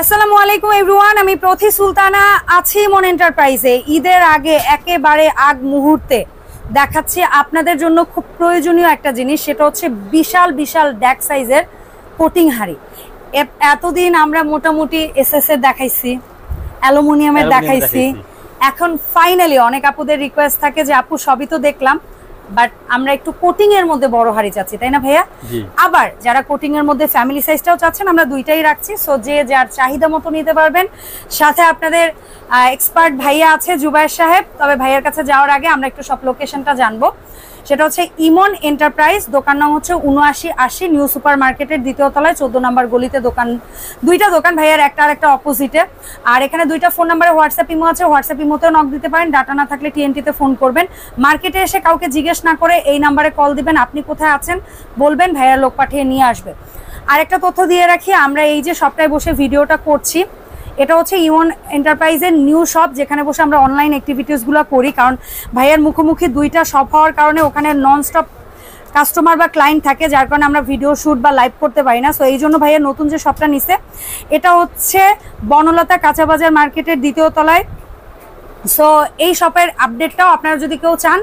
আসসালামু আলাইকুম এভরিওয়ান, আমি প্রথি সুলতানা আছি মন এন্টারপ্রাইজে। ঈদের আগে একেবারে আগ মুহূর্তে দেখাচ্ছি আপনাদের জন্য খুব প্রয়োজনীয় একটা জিনিস, সেটা হচ্ছে বিশাল বিশাল ড্যাক সাইজের কোটিং হাঁড়ি। এতদিন আমরা মোটামুটি এসএস এর দেখাইছি, অ্যালুমিনিয়ামের দেখাইছি, এখন ফাইনালি অনেক আপুদের রিকোয়েস্ট থাকে যে আপু সবই তো দেখলাম, বাট আমরা একটু কোটিং এর মধ্যে বড় হাড়ি চাচ্ছি, তাই না ভাইয়া? আবার যারা কোটিং এর মধ্যে ফ্যামিলি সাইজটাও চাচ্ছেন, আমরা দুইটাই রাখছি। সো যে যার চাহিদা মতো নিতে পারবেন। সাথে আপনাদের এক্সপার্ট ভাইয়া আছে জুবায়ের সাহেব। তবে ভাইয়ার কাছে যাওয়ার আগে আমরা একটু সব লোকেশনটা জানবো। সেটা হচ্ছে ইমন এন্টারপ্রাইজ, দোকান নাম হচ্ছে ৭৯৮০ নিউ সুপার মার্কেটের দ্বিতীয় তলায় ১৪ নম্বর গলিতে দোকান। দুইটা দোকান ভাইয়ার, একটা আর একটা অপোজিটে। আর এখানে দুইটা ফোন নাম্বারে হোয়াটসঅ্যাপ ইমো আছে, হোয়াটসঅ্যাপ ইমোতেও নক দিতে পারেন। ডাটা না থাকলে টিএনটিতে ফোন করবেন। মার্কেটে এসে কাউকে জিজ্ঞেস না করে এই নাম্বারে কল দিবেন, আপনি কোথায় আছেন বলবেন, ভাইয়ার লোক পাঠিয়ে নিয়ে আসবে। আর একটা তথ্য দিয়ে রাখি, আমরা এই যে সপ্তাহে বসে ভিডিওটা করছি, এটা হচ্ছে ইমন এন্টারপ্রাইজের নিউ শপ, যেখানে বসে আমরা অনলাইন অ্যাক্টিভিটিসগুলো করি। কারণ ভাইয়ের মুখোমুখি দুইটা শপ হওয়ার কারণে ওখানে ননস্টপ কাস্টমার বা ক্লায়েন্ট থাকে, যার কারণে আমরা ভিডিও শ্যুট বা লাইভ করতে পারি না। সো এই জন্য ভাইয়ের নতুন যে শপটা নিছে, এটা হচ্ছে বনলতা কাঁচা বাজার মার্কেটের দ্বিতীয় তলায়। সো এই শপের আপডেটটাও আপনারা যদি কেউ চান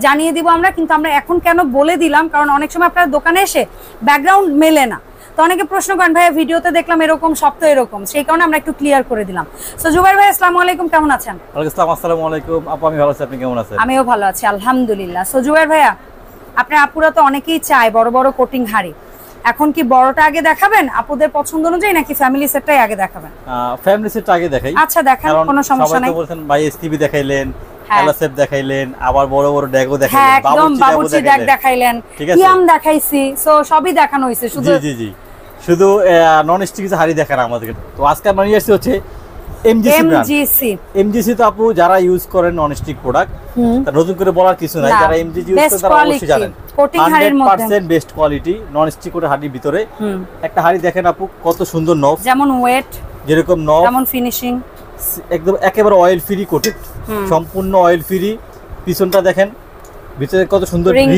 জানিয়ে দিব আমরা, কিন্তু আমরা এখন কেন বলে দিলাম, কারণ অনেক সময় আপনার দোকানে এসে ব্যাকগ্রাউন্ড মেলে না, তো অনেকে প্রশ্ন করেন ভাইয়া ভিডিওতে দেখলাম এরকম, সব তো এরকম, সেই কারণে আমরা একটু ক্লিয়ার করে দিলাম। সো জুবাইর ভাই আসসালামু আলাইকুম, কেমন আছেন? আসসালামু আলাইকুম আপু, আমি ভালো আছি, আপনি কেমন আছেন? আমিও ভালো আছি আলহামদুলিল্লাহ। সো জুবাইর ভাইয়া, আপনার আপুরা তো অনেকেই চায় বড় বড় কোটিং হাড়ি, এখন কি বড়টা আগে দেখাবেন আপুদের পছন্দ অনুযায়ী, নাকি ফ্যামিলি সেটটাই আগে দেখাবেন? ফ্যামিলি সেটটা আগে দেখাই। আচ্ছা দেখান, কোনো সমস্যা নাই। সবাই তো বলছেন ভাই এসটিভি দেখাইলেন, এলএসএফ দেখাইলেন, আবার বড় বড় ড্যাগও দেখাইলেন, একদম বাবুচি ড্যাগ দেখাইলেন, ইয়াম দেখাইছি, সো সবই দেখানো হইছে। শুধু জি জি জি, শুধু নন স্টিক হাড়ি দেখান আমাদের। তো আজকে আমরা নিয়ে আসছি হচ্ছে এমজিসি। তো আপু যারা ইউজ করেন নন স্টিক প্রোডাক্ট, নতুন করে বলার কিছু নাই, যারা এমজিসি ইউজ করেন তারা অবশ্যই জানেন 100% বেস্ট কোয়ালিটি নন স্টিক কোটের হাড়ির ভিতরে একটা হাড়ি দেখেন আপু, কত সুন্দর নব, যেমন ওয়েট, যেরকম নব, যেমন ফিনিশিং, একদম একেবারে অয়েল ফ্রি কোটেড, সম্পূর্ণ অয়েল ফ্রি। পিছনটা দেখেন, ভিতরে কত সুন্দর রিং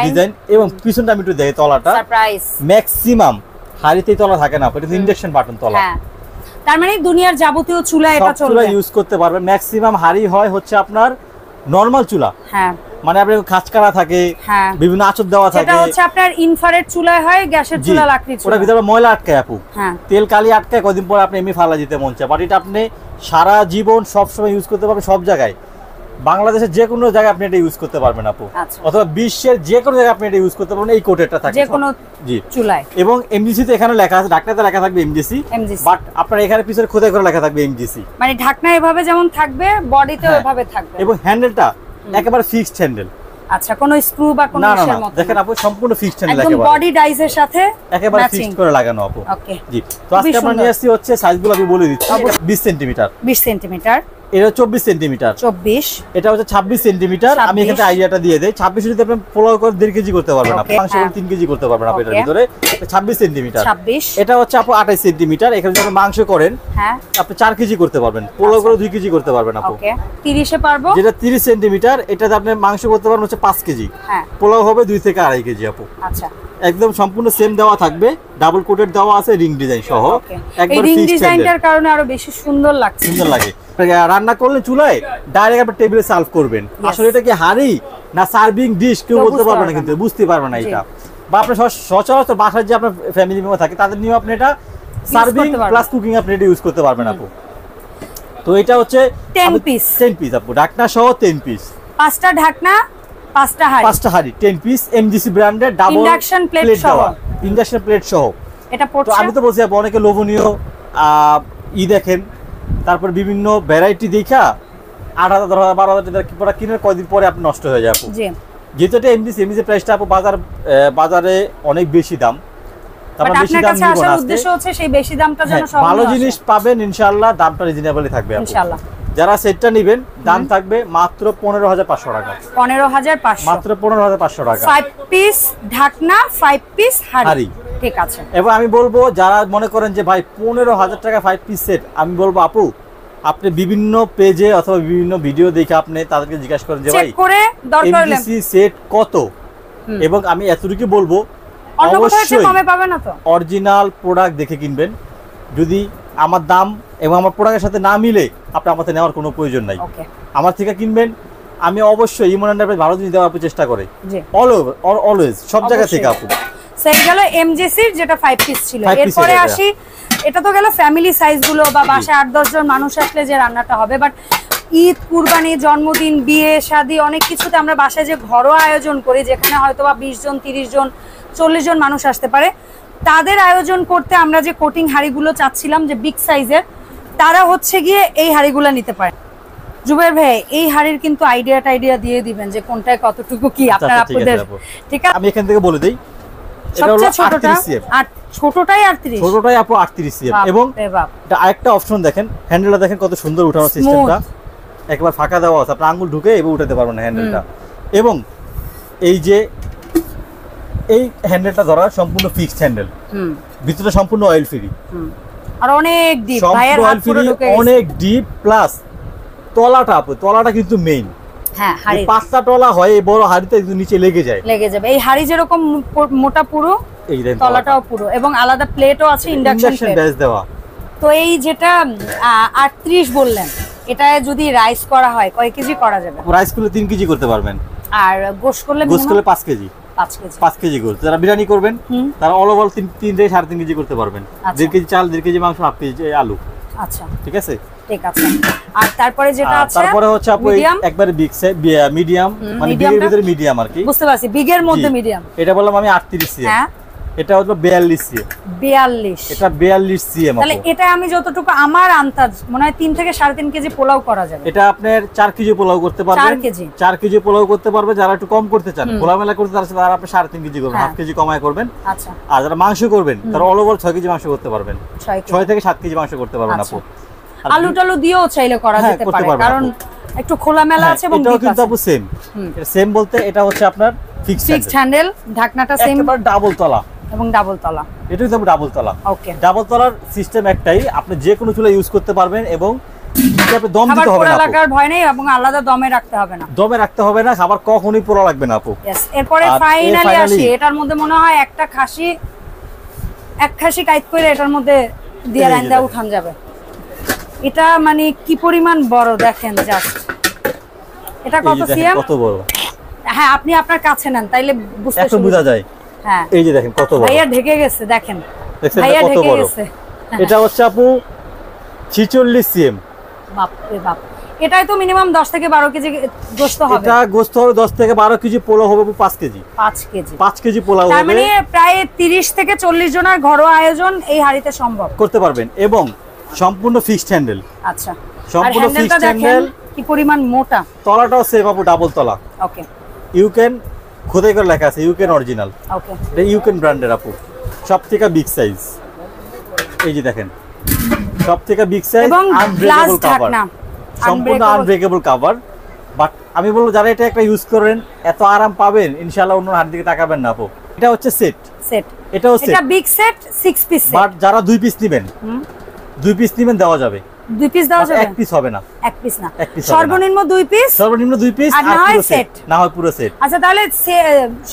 ডিজাইন, এবং পিছনটা আমি একটু দেখি, তলাটা ম্যাক্সিমাম হাড়িতেই তলা থাকে না, এটা ইন্ডাকশন বাটন তলা, তার মানে দুনিয়ার যাবতীয় চুলা এটা চলবে, ইউজ করতে পারবেন। ম্যাক্সিমাম হাড়ি হয় হচ্ছে আপনার নরমাল চুলা, মানে আপনার খাঁচকারা থাকে, বিভিন্ন আঁচড় দেওয়া থাকে, এটা হচ্ছে আপনার ইনফ্রারেড চুলা হয়, গ্যাসের চুলা, লাকড়ির চুলা, ওটা ভিতরে ময়লা আটকায় আপু, তেল কালি আটকায়, কদিন পর আপনি এমনি ফালা দিতে মন চায়। বাট এটা আপনি সারা জীবন সব সময় ইউজ করতে পারবেন, সব জায়গায়, বাংলাদেশের যে কোনো জায়গায় আপনি এটা ইউজ করতে পারবেন আপু, অথবা বিশ্বের যে কোনো জায়গায় আপনি এটা ইউজ করতে পারবেন। এই কোটেরটা থাকে যে কোনো চুলায়, এবং এমজিসি তে এখানে লেখা আছে, ঢাকনাতে লেখা থাকবে এমজিসি, বাট আপনার এখানে পিছনে খোদাই করে লেখা থাকবে এমজিসি, মানে ঢাকনা এভাবে যেমন থাকবে বডিতেও এভাবে থাকবে, এবং হ্যান্ডেলটা একেবারে ফিক্সড হ্যান্ডেল। আচ্ছা, কোনো স্ক্রু বা কোনো ইসের মত দেখেন আপু, সম্পূর্ণ ফিক্সড হ্যান্ডেল, একদম বডি ডাইসের সাথে একেবারে ফিক্সড করে লাগানো আপু। ওকে জি, তো আজকে আমরা নিয়ে আসছি হচ্ছে সাইজগুলো আমি বলে দিচ্ছি। 20 সেন্টিমিটার, 20 সেন্টিমিটার, এটা 24 সেন্টিমিটার, 24, এটা হচ্ছে 26 সেন্টিমিটার। আমি এখানে আইডিয়াটা দিয়ে দেই, 26 যদি আপনি পোলাও করে 1.5 কেজি করতে পারবেন, আপনি মাংস করে 3 কেজি করতে পারবেন আপনি এর ভিতরে। 26 সেন্টিমিটার, 26, এটা হচ্ছে আপু 28 সেন্টিমিটার। এখানে যদি আপনি মাংস করেন, আপনি 4 কেজি করতে পারবেন, পোলাও করে 2 কেজি করতে পারবেন আপু। ওকে, 30 এ পারবো। যেটা 30 সেন্টিমিটার, এটাতে আপনি মাংস করতে পারবেন হচ্ছে 5 কেজি, পোলাও হবে 2 থেকে 2.5 কেজি আপু। আচ্ছা, একদম সম্পূর্ণ সেম দেওয়া থাকবে, ডাবল কোটেড দেওয়া আছে, রিং ডিজাইন সহ। একবার রিং ডিজাইনটার কারণে আরো বেশি সুন্দর লাগছে, সুন্দর লাগে। রান্না করলে চুলায় ডাইরেক্ট আপনি টেবিলে সার্ভ করবেন, আসলে এটা কি হাঁড়ি না সার্ভিং ডিশ কেউ বলতে পারবে না, কিন্তু বুঝতে পারবে না এটা। বা আপনার সচরাচর বাসায় যে আপনার ফ্যামিলি মেম্বার থাকে, তাদের নিয়েও আপনি এটা সার্ভিং প্লাস কুকিং আপনি এটা ইউজ করতে পারবেন আপু। তো এটা হচ্ছে 10 পিস আপু, ঢাকনা সহ 10 পিস, 5টা ঢাকনা, 5টা হাঁড়ি 10 পিস, এমজিসি ব্র্যান্ডের, ডাবল ইন্ডাকশন প্লেট সহ, ইন্ডাকশন প্লেট সহ এটা পড়ছে। তো আমি তো বলছি আপু, অনেকে লোভনীয় দেখেন, তারপর বিভিন্ন ভ্যারাইটি দেখা 8,000, 10,000, 12,000 টাকা কিনে কয়দিন পরে আপনি নষ্ট হয়ে যায় আপু। যেহেতু এটা এমজিসি প্রাইসটা আপু বাজারে অনেক বেশি দাম, তারপর বেশি দাম নিব না, উদ্দেশ্য হচ্ছে সেই বেশি দামটা যেন সব ভালো জিনিস পাবেন ইনশাআল্লাহ, দামটা রিজনেবলই থাকবে আপু ইনশাআল্লাহ। যারা সেটটা নেবেন, দাম থাকবে মাত্র 15,500 টাকা, 15,500, মাত্র 15,500 টাকা। 5 পিস ঢাকনা, 5 পিস হাঁড়ি, ঠিক আছে। এবং আমি বলবো যারা মনে করেন যে ভাই 15,000 টাকা 5 পিস সেট, আমি বলবো আপু আপনি বিভিন্ন পেজে অথবা বিভিন্ন ভিডিও দেখে আপনি তাদেরকে জিজ্ঞাসা করেন যে ভাই এমজিসি সেট কত, এবং আমি এতটুকু বলবো অবশ্যই কমে পাবেন না, তো অরিজিনাল প্রোডাক্ট দেখে কিনবেন। যদি আমার দাম এবং আমার প্রোডাক্টের সাথে না মিলে আপনি আমার থেকে নেওয়ার কোনো প্রয়োজন নাই। আমার থেকে কিনবেন, আমি অবশ্যই ইমন এন্টারপ্রাইজ ভালো জিনিস দেওয়ার চেষ্টা করে অলওয়েজ সব জায়গা থেকে আপু। সেই গেল এমজেসির যেটা 5 পিস ছিল। এরপরে আসি, এটা তো গেল ফ্যামিলি সাইজ গুলো বা বাসায় 8-10 জন মানুষ আসলে যে রান্নাটা হবে, বাট ঈদ, কুরবানি, জন্মদিন, বিয়ে শাদী অনেক কিছুতে আমরা বাসায় যে ঘরোয়া আয়োজন করি, যেখানে হয়তো বা 20 জন, 30 জন, 40 জন মানুষ আসতে পারে, তাদের আয়োজন করতে আমরা যে কোটিং হাঁড়িগুলো চাচ্ছিলাম যে বিগ সাইজের, তারা হচ্ছে গিয়ে এই হাঁড়িগুলো নিতে পারে। জুবাইর ভাই, এই হাড়ির কিন্তু আইডিয়া দিয়ে দিবেন যে কোনটায় কতটুকু কি আপনার আপনাদের। ঠিক আছে, আমি এখান থেকে বলে দেই, এটা হলো 38 সিএম। ছোটটাই 38, ছোটটাই আপু 38 সিএম। এবং এটা আরেকটা অপশন দেখেন, হ্যান্ডেলটা দেখেন কত সুন্দর উঠানোর সিস্টেমটা, একবার ফাঁকা দেওয়া আছে, আপনি আঙ্গুল ঢুকে এভাবে উঠাতে পারবেন হ্যান্ডেলটা। এবং এই যে এই হ্যান্ডেলটা ধরা সম্পূর্ণ ফিক্সড হ্যান্ডেল, ভিতরে সম্পূর্ণ অয়েল ফ্রি, আর অনেক ডিপ, ভাইয়ের হাত পুরো ঢুকে গেছে, অনেক ডিপ। প্লাস তলাটা কিন্তু মেইন। হ্যাঁ, হাড়ি পাঁচটা তলা হয়, এই বড় হাড়িতে কিন্তু নিচে লেগে যাবে। এই হাড়ি যেরকম মোটা পুরো, এই তলাটাও পুরো, এবং আলাদা প্লেটও আছে, ইন্ডাকশন বেস দেওয়া। তো এই যেটা 38 বললেন, এটা যদি রাইস করা হয় কয় কেজি করা যাবে? রাইস করলে 3 কেজি করতে পারবেন, আর গোশ করলে 5 কেজি। 5 কেজি করতে যারা বিরিয়ানি করবেন তারা অল ওভার 3 থেকে 3.5 কেজি করতে পারবেন। 1.5 কেজি চাল, 1.5 কেজি মাংস, 1/2 কেজি আলু। আচ্ছা, ঠিক আছে। আর তারপরে যেটা আছে, তারপরে হচ্ছে আপু একবারে বিগ সাইজ, মিডিয়াম, মানে বিগের ভিতরে মিডিয়াম আর কি, বুঝতে পারছি, বিগের মধ্যে মিডিয়াম। এটা বললাম আমি 38 সিএম। হ্যাঁ, এটা হলো 42 সিএম। 42, এটা 42 সিএম। তাহলে এটা আমি যতটুকু আমার আন্দাজ মনে হয় 3 থেকে 3.5 কেজি পোলাও করা যাবে। এটা আপনার 4 কেজি পোলাও করতে পারবেন। 4 কেজি পোলাও করতে পারবে। যারা একটু কম করতে চান, পোলাও মেলা করতে চান, তারা আপনি 3.5 কেজি করবেন, 1/2 কেজি কমায় করবেন। আচ্ছা, আর যারা মাংস করবেন তারা অল ওভার 6 কেজি মাংস করতে পারবেন, 6 থেকে 7 কেজি মাংস করতে পারবেন আপু। আলু টালু দিয়েও চাইলে করা যেতে পারে, কারণ একটু খোলামেলা আছে। এবং এটাও কিন্তু আপু সেম। এটা সেম বলতে এটা হচ্ছে আপনার ফিক্সড হ্যান্ডেল, ঢাকনাটা সেম, একেবারে ডাবল তলা এবং ডাবল তলা। এটাই তো ডাবল তলা। ওকে, ডাবল তলার সিস্টেম একটাই, আপনি যে কোনো চুলা ইউজ করতে পারবেন, এবং আপনি দম দিতে হবে না, লাগার ভয় নেই, এবং আলাদা দমে রাখতে হবে না, খাবার কখনোই পোড়া লাগবে না আপু। এরপরে ফাইনালি আসি, এটার মধ্যে মনে হয় এক খাসি কাইট করে এটার মধ্যে দিয়ে রান্দা উঠান যাবে। এটা মানে কি পরিমাণ বড় দেখেন, জাস্ট এটা কত সিএম, কত বড়। হ্যাঁ, আপনি আপনার কাছে নেন, তাইলে বুঝতে বোঝা যায়। হ্যাঁ, এই যে দেখেন কত বড়, ভাইয়া ঢেকে গেছে, দেখেন ভাইয়া ঢেকে গেছে। এটা হচ্ছে আপু 46 সিএম। বাপ রে বাপ, এটাই তো মিনিমাম 10 থেকে 12 কেজি গোশত হবে। এটা গোশত হবে 10 থেকে 12 কেজি, পোলাও হবে 5 কেজি। 5 কেজি পোলাও হবে, তার মানে প্রায় 30 থেকে 40 জনের ঘরোয়া আয়োজন এই হাড়িতে সম্ভব করতে পারবেন, এবং সম্পূর্ণ ফিক্সড হ্যান্ডেল। আচ্ছা, সম্পূর্ণ ফিক্সড হ্যান্ডেল, কি পরিমাণ মোটা। তলাটাও সেম আপু, ডাবল তলা। ওকে, ইউকেন খোদাই করে লেখা আছে, ইউকেন অরিজিনাল। ওকে, এটা ইউকেন ব্র্যান্ডের আপু, সবথেকে বিগ সাইজ। এই যে দেখেন, সবথেকে বিগ সাইজ, আনব্রেকেবল কভার, সম্পূর্ণ আনব্রেকেবল কভার। বাট আমি বলবো যারা এটা একটা ইউজ করেন, এত আরাম পাবেন, ইনশাআল্লাহ অন্য হাত দিকে তাকাবেন না আপু। এটা হচ্ছে সেট, এটাও সেট, এটা big set 6 piece set. But যারা 2 পিস নেবেন, 2 পিস নেবেন দেওয়া যাবে, 2 পিস দেওয়া যাবে, 1 পিস হবে না, 1 পিস না, সর্বনিম্ন 2 পিস, আর না হয় সেট, না হয় পুরো সেট। আচ্ছা, তাহলে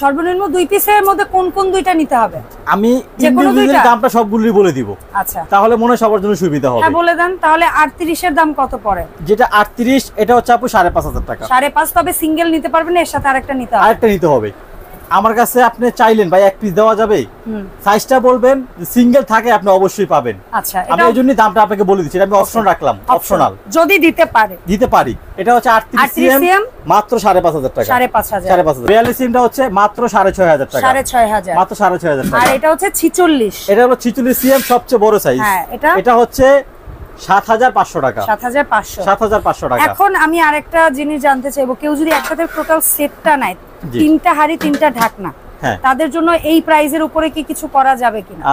সর্বনিম্ন 2 পিসের মধ্যে কোন কোন দুইটা নিতে হবে? আমি ইন্ডিভিজুয়ালি দামটা সবগুলোই বলে দিব। আচ্ছা, তাহলে মনে হয় সবার জন্য সুবিধা হবে। হ্যাঁ, বলে দেন তাহলে। 38 এর দাম কত পড়ে? যেটা 38, এটা হচ্ছে আপু 5,500 টাকা। 5.5, তবে সিঙ্গেল নিতে পারবেন, এর সাথে আরেকটা নিতে হবে। আমার কাছে আপনি চাইলেন ভাই 1 পিস দেওয়া যাবে, সাইজটা বলবেন, সিঙ্গেল থাকে আপনি অবশ্যই পাবেন। আচ্ছা, আমি এইজন্যই দামটা আপনাকে বলে দিচ্ছি, আমি অপশন রাখলাম, অপশনাল, যদি দিতে পারি। এটা হচ্ছে 38 সিএম, মাত্র 5,500 টাকা। 5,500। 42 সিএমটা হচ্ছে মাত্র 6,500 টাকা। 6,500, মাত্র 6,500 টাকা। আর এটা হচ্ছে 46, এটা হলো 46 সিএম, সবচেয়ে বড় সাইজ। হ্যাঁ, এটা হচ্ছে 7,500 টাকা। 7,500 টাকা। এখন আমি আরেকটা জিনিস জানতে চাইবো, কেউ যদি একসাথে টোটাল সেটটা নেয়, 3টা হাড়ি 3টা ঢাকনা, তাদের জন্য এই প্রাইজের উপরে কি কিছু করা যাবে কিনা?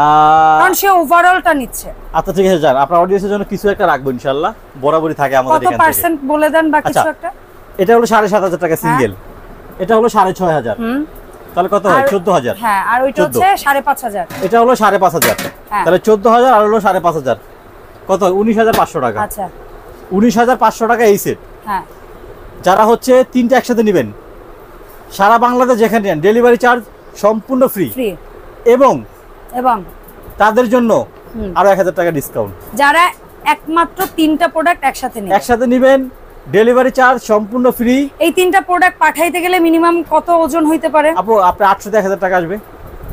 কারণ সে ওভারঅলটা নিচ্ছে। আচ্ছা, ঠিক আছে, যান আপনার অডিয়েন্সের জন্য কিছু একটা রাখবো ইনশাআল্লাহ, বরাবরই থাকে আমাদের এখানে। কত পার্সেন্ট বলে দেন বা কিছু একটা। এটা হলো 7,500 টাকা সিঙ্গেল, এটা হলো 6,500, তাহলে কত হয়? 14,000। হ্যাঁ, আর ওইটা হচ্ছে 5,500। এটা হলো 5,500, তাহলে 14,000 আর হলো 5,500, কত? 19,500 টাকা। আচ্ছা, 19,500 টাকা এই সেট। হ্যাঁ, যারা হচ্ছে 3টা একসাথে নেবেন, সারা বাংলাদেশ যেখানে নেন, ডেলিভারি চার্জ সম্পূর্ণ ফ্রি, এবং তাদের জন্য আরো 1000 টাকা ডিসকাউন্ট। যারা একমাত্র 3টা প্রোডাক্ট একসাথে নেবেন ডেলিভারি চার্জ সম্পূর্ণ ফ্রি। এই 3টা প্রোডাক্ট পাঠাইতে গেলে মিনিমাম কত ওজন হইতে পারে আপু? আপনার 800 থেকে 1000 টাকা আসবে।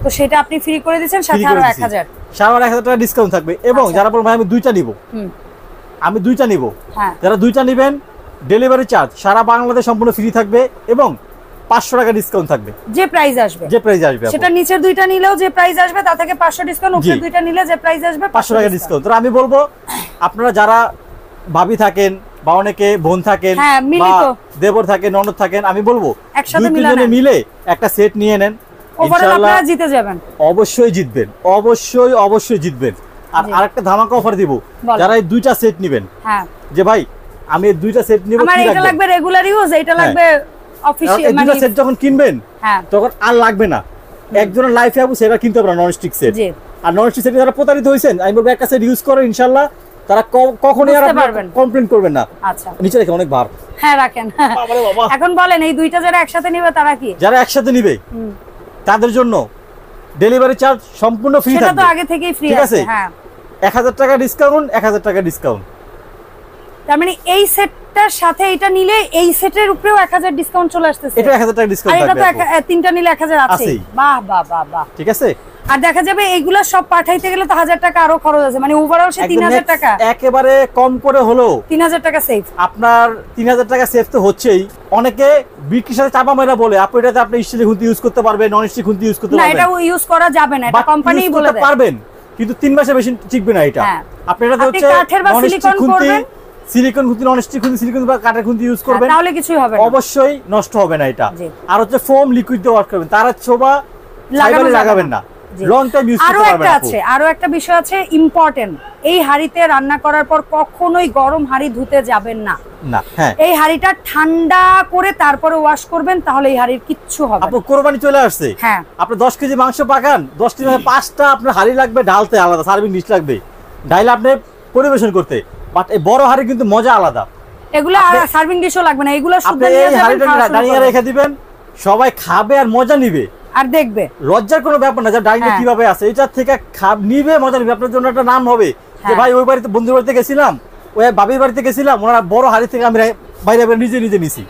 তো সেটা আপনি ফ্রি করে দিচ্ছেন, সাথে আরো 1000 1000 টাকা ডিসকাউন্ট থাকবে। এবং যারা বলবেন আমি 2টা নিব, আমি 2টা নিব, যারা 2টা নেবেন ডেলিভারি চার্জ সারা বাংলাদেশ সম্পূর্ণ ফ্রি থাকবে এবং 500 টাকা ডিসকাউন্ট থাকবে। যে প্রাইস আসবে সেটা নিচের 2টা নিলেও যে প্রাইস আসবে তা থেকে 500 ডিসকাউন্ট, উপরের 2টা নিলে যে প্রাইস আসবে 500 টাকা ডিসকাউন্ট। তো আমি বলবো আপনারা যারা ভাবি থাকেন বা অনেকে বোন থাকেন বা দেবর থাকেন ননদ থাকেন, আমি বলবো একসাথে মিলে একটা সেট নিয়ে নেন, ইনশাআল্লাহ আপনারা জিতে যাবেন। অবশ্যই জিতবেন, অবশ্যই জিতবেন। আর আরেকটা ধামাকা অফার দিব, যারা এই 2টা সেট নেবেন, যে ভাই আমি এই 2টা সেট নিব, আমার এটা লাগবে রেগুলার ইউজ, এটা লাগবে অফিশিয়াল, মানে 2টা সেট যখন কিনবেন তখন আর লাগবে না একজনের লাইফে আপু সেটা কিনতে পারবেন ননস্টিক সেট। আর ননস্টিক সেটে যারা প্রতারিত হয়েছেন, আমি বলবো একটা সেট ইউজ করো, ইনশাআল্লাহ তারা কখনোই আর কমপ্লেইন করবেন না। আচ্ছা, নিচে রাখেন অনেক বার, রাখেন। এখন বলেন এই 2টা যারা একসাথে নিবে তারা কি? যারা একসাথে নিবে তাদের জন্য ডেলিভারি চার্জ সম্পূর্ণ ফ্রি থাকবে। সেটা তো আগে থেকেই ফ্রি আছে। 1000 টাকা ডিসকাউন্ট, 1000 টাকা ডিসকাউন্ট। তার মানে এই সেটটার সাথে এটা নিলে এই সেটের উপরেও 1000 ডিসকাউন্ট চলে আসতেছে। এটা 1000 টাকা ডিসকাউন্ট থাকবে। আর এটা তো 3টা নিলে 1000 আছে। বাহ। ঠিক আছে। আর দেখা যাবে এইগুলা সব পাঠাইতে গেলে তো 1000 টাকা আরো খরচ আছে, মানে ওভারঅল সে 3000 টাকা একেবারে কম করে হলো 3000 টাকা সেভ। আপনার 3000 টাকা সেভ তো হচ্ছেই। অনেকে বিক্রির সাথে চাপা মেরা বলে আপনি এটাতে আপনি স্টিল খুন্তি ইউজ করতে পারবেন, নন স্টিক খুন্তি ইউজ করতে পারবেন। না, এটা ইউজ করা যাবে না, এটা কোম্পানিই বলে দেয়। পারবেন, কিন্তু 3 মাসে বেশি টিকবে না এটা। আপনি এটাতে হচ্ছে কাঠের বা সিলিকন করবেন, সিলিকন খুন্তি, নন স্টিক খুন্তি, সিলিকন বা কাঠের খুন্তি ইউজ করবেন, তাহলে কিছুই হবে না, অবশ্যই নষ্ট হবে না এটা। আর হচ্ছে ফোম লিকুইড দিয়ে ওয়াশ করবেন, তারা ছোবা লাগাবেন না, লং টাইম ইউজ করতে পারবেন। আরো একটা বিষয় আছে ইম্পর্টেন্ট, এই হাঁড়িতে রান্না করার পর কখনোই গরম হাঁড়ি ধুতে যাবেন না। এই হাঁড়িটা ঠান্ডা করে তারপরে ওয়াশ করবেন, তাহলে এই হাঁড়ির কিচ্ছু হবে না। আপু কোরবানি চলে আসছে, আপনি 10 কেজি মাংস পাকান, 10 কেজি 5টা আপনার হাঁড়ি লাগবে ঢালতে, আলাদা সার্ভিং ডিশ লাগবে ঢাইলে আপনি পরিবেশন করতে। বাট এই বড় হাঁড়ি কিন্তু মজা আলাদা, এগুলা সার্ভিং ডিশও লাগবে না, এগুলো শুদ্ধ নিয়ে যাবেন, দাঁড়িয়ে রেখে দিবেন, সবাই খাবে আর মজা নিবে আর দেখবে। লজ্জার কোনো ব্যাপার না, যা ডাইনিং কিভাবে আছে এটা থেকে নিবে, মজা নিবে। আপনার জন্য একটা নাম হবে যে ভাই ওই বাড়িতে বন্ধুর বাড়িতে গেছিলাম, ওই বাবির বাড়িতে গেছিলাম, ওনারা বড় হাড়ি থেকে আমি বাইরে নিজে নিছি।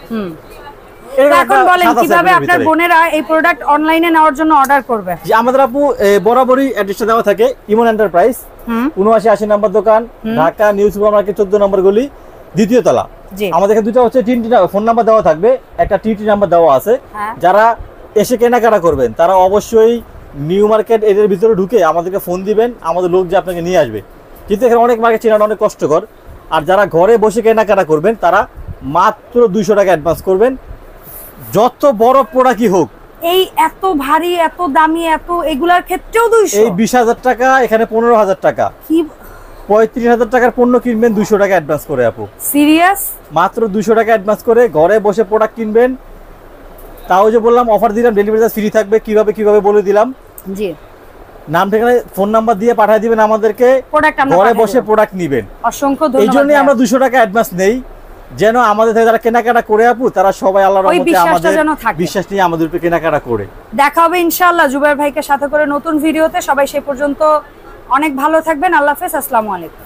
এখন বলেন কিভাবে আপনার বোনেরা এই প্রোডাক্ট অনলাইনে নেওয়ার জন্য অর্ডার করবে? যে আমাদের আপু বরাবরই অ্যাড্রেসটা দেওয়া থাকে, ইমন এন্টারপ্রাইজ 7980 নম্বর দোকান, ঢাকা নিউ সুপার মার্কেট 14 নম্বর গলি, 2য় তলা। আমাদের এখানে দুটো হচ্ছে 3টি ফোন নাম্বার দেওয়া থাকবে, একটা টিটি নাম্বার দেওয়া আছে। যারা এসে কেনাকাটা করবেন তারা অবশ্যই নিউ মার্কেট এর ভিতরে ঢুকে আমাদেরকে ফোন দিবেন, আমাদের লোক যে আপনাকে নিয়ে আসবে। কিন্তু এখানে অনেক মার্কেট চেনাটা অনেক কষ্টকর। আর যারা ঘরে বসে কেনাকাটা করবেন তারা মাত্র 200 টাকা অ্যাডভান্স করবেন, যত বড় প্রোডাক্টই হোক। এই এত ভারী, এত দামি, এত এগুলার ক্ষেত্রেও 200? এই 20000 টাকা, এখানে 15000 টাকা, কি 35000 টাকার পণ্য কিনবেন 200 টাকা অ্যাডভান্স করে। আপু সিরিয়াস? মাত্র 200 টাকা অ্যাডভান্স করে ঘরে বসে প্রোডাক্ট কিনবেন। তাও যে বললাম অফার দিলাম, ডেলিভারি চার্জ ফ্রি থাকবে। কিভাবে বলে দিলাম, জি নাম ঠিকানা ফোন নাম্বার দিয়ে পাঠিয়ে দিবেন আমাদেরকে, ঘরে বসে প্রোডাক্ট নিবেন। অসংখ্য ধন্যবাদ। এই জন্যই আমরা 200 টাকা অ্যাডভান্স নেই, যেন আমাদের থেকে যারা কেনাকাটা করে আপু তারা সবাই আল্লাহর রহমতে আমাদের বিশ্বাস নিয়ে আমাদের উপরে কেনাকাটা করে। দেখা হবে ইনশাআল্লাহ জুবায়ের ভাইকে সাথে করে নতুন ভিডিওতে। সবাই সেই পর্যন্ত অনেক ভালো থাকবেন। আল্লাহ হাফেজ, আসসালামু আলাইকুম।